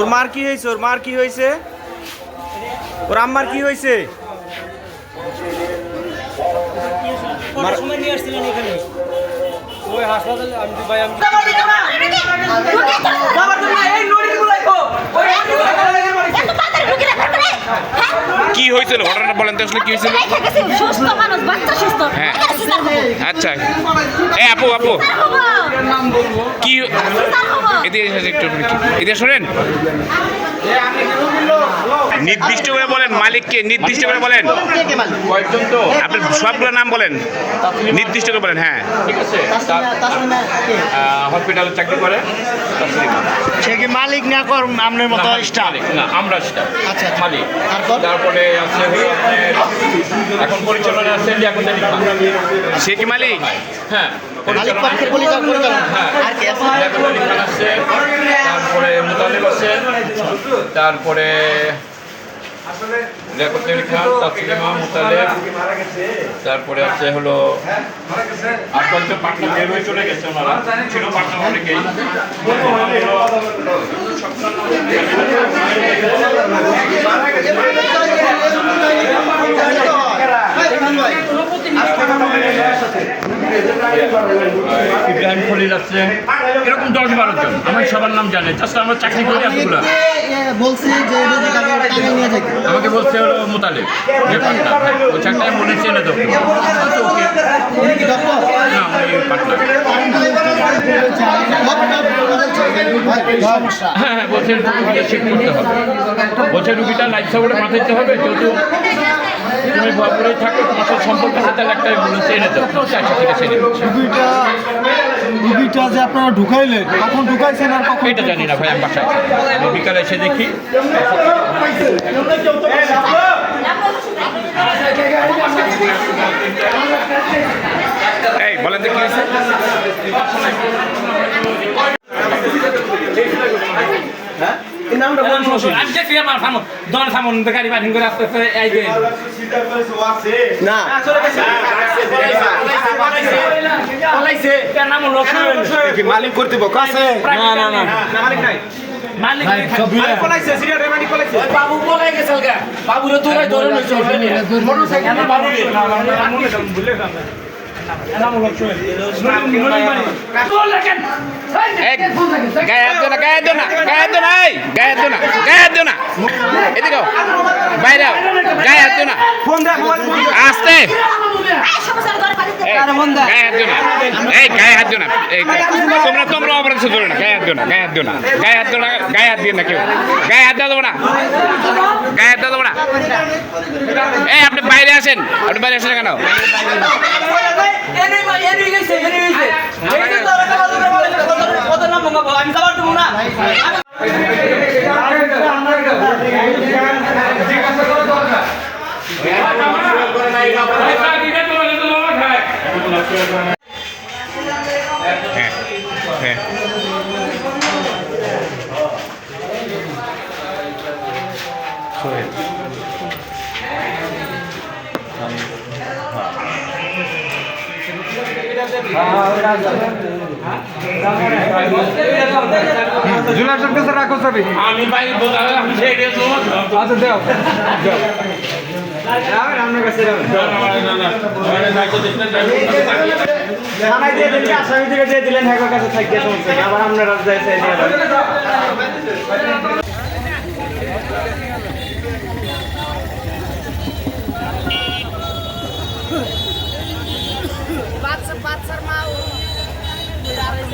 ওর মার কি হয়েছে? ওর মার কি হয়েছে? ওর আম্মার কি হয়েছে? সময় নিয়ে আসছিলেন এখানে ওই হাসপাতালে আমি ভাই আমি কি হয়েছিল ঘটনাটা বলেন তো আসলে কি হয়েছিল? সুস্থ মানুষ বাচ্চা সুস্থ হ্যাঁ আচ্ছা এই আপু আপু কি এদিকে শোনেন নির্দিষ্ট করে বলেন মালিককে নির্দিষ্ট করে বলেন আপনার সবগুলো নাম বলেন নির্দিষ্ট করে বলেন। হ্যাঁ ঠিক আছে হসপিটালে চাকরি করে সে কি মালিক না কর আপনার মতো স্টাফ? না আমরা স্টাফ আচ্ছা মালিক। তারপর তারপরে আছে এখন পরিচালনা আছে সে কি মালিক? হ্যাঁ মালিক পক্ষের পরিচালনা হ্যাঁ আর কি আছে? আছে তারপরে মুতালিব আছে তারপরে খান তাসলিমা মুতালিব তারপরে আছে হলো আর কয়েকজন পার্টনার বের হয়ে চলে গেছে ওনারা ছিল পার্টনার অনেকেই ইব্রাহিম খলিল আছে এরকম 10-12 জন আমি সবার নাম জানি জাস্ট আমরা চাকরি করি এতগুলো বলছি যে নিয়ে যাই আমাকে বলছে হলো মুতালিব যে পার্টনার ওই চাকরি মনে চেনে তো না ওই পার্টনার হ্যাঁ হ্যাঁ বলছে রুগীটা চেক করতে হবে বলছে রুগীটা লাইফ সাপোর্টে পাঠাতে হবে যেহেতু তুমি ভরপুরে থাকো তোমার সাথে সম্পর্ক আছে তাহলে একটা বলেছে এনে দাও আচ্ছা ঠিক আছে এনে রুগীটা যে আপনারা ঢুকাইলেন কখন ঢুকাইছেন আর কখন এটা জানি না ভাই আমি বাসায় আমি বিকালে এসে দেখি এই বলেন তো কি হয়েছে? মালিক কর্তৃপক্ষ আছে? না না না মালিক নাই বাবু পলাই গেছে বাবুরে ধরে ধরে আসতে তোমরা অপরাধ ধরো না গায়ে হাত দিও না গায়ে হাত দিও না গায়ে হাত দিও না গায়ে হাত দিয়ে না কেউ গায়ে হাত দেওয়া দেবো না গায়ে হাত দেওয়া দেবো না। এই আপনি বাইরে আসেন আপনি বাইরে আসেন কেন? হ্যাঁ আমি ভাই আমি আচ্ছা দেও আসামি থেকে দিয়ে দিলেন হ্যাঁ কাছে থাকিয়ে সমস্যা আবার আপনারা বাচ্চার মা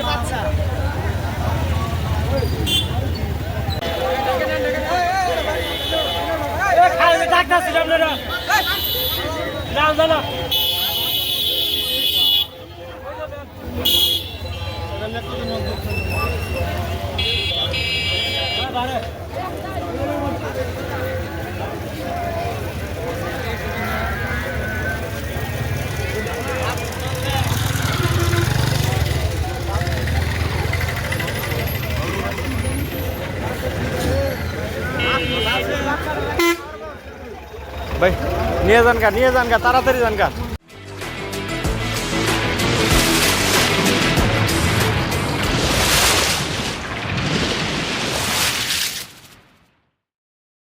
বাচ্চা ভাই নিয়ে যান গা তাড়াতাড়ি যান গা।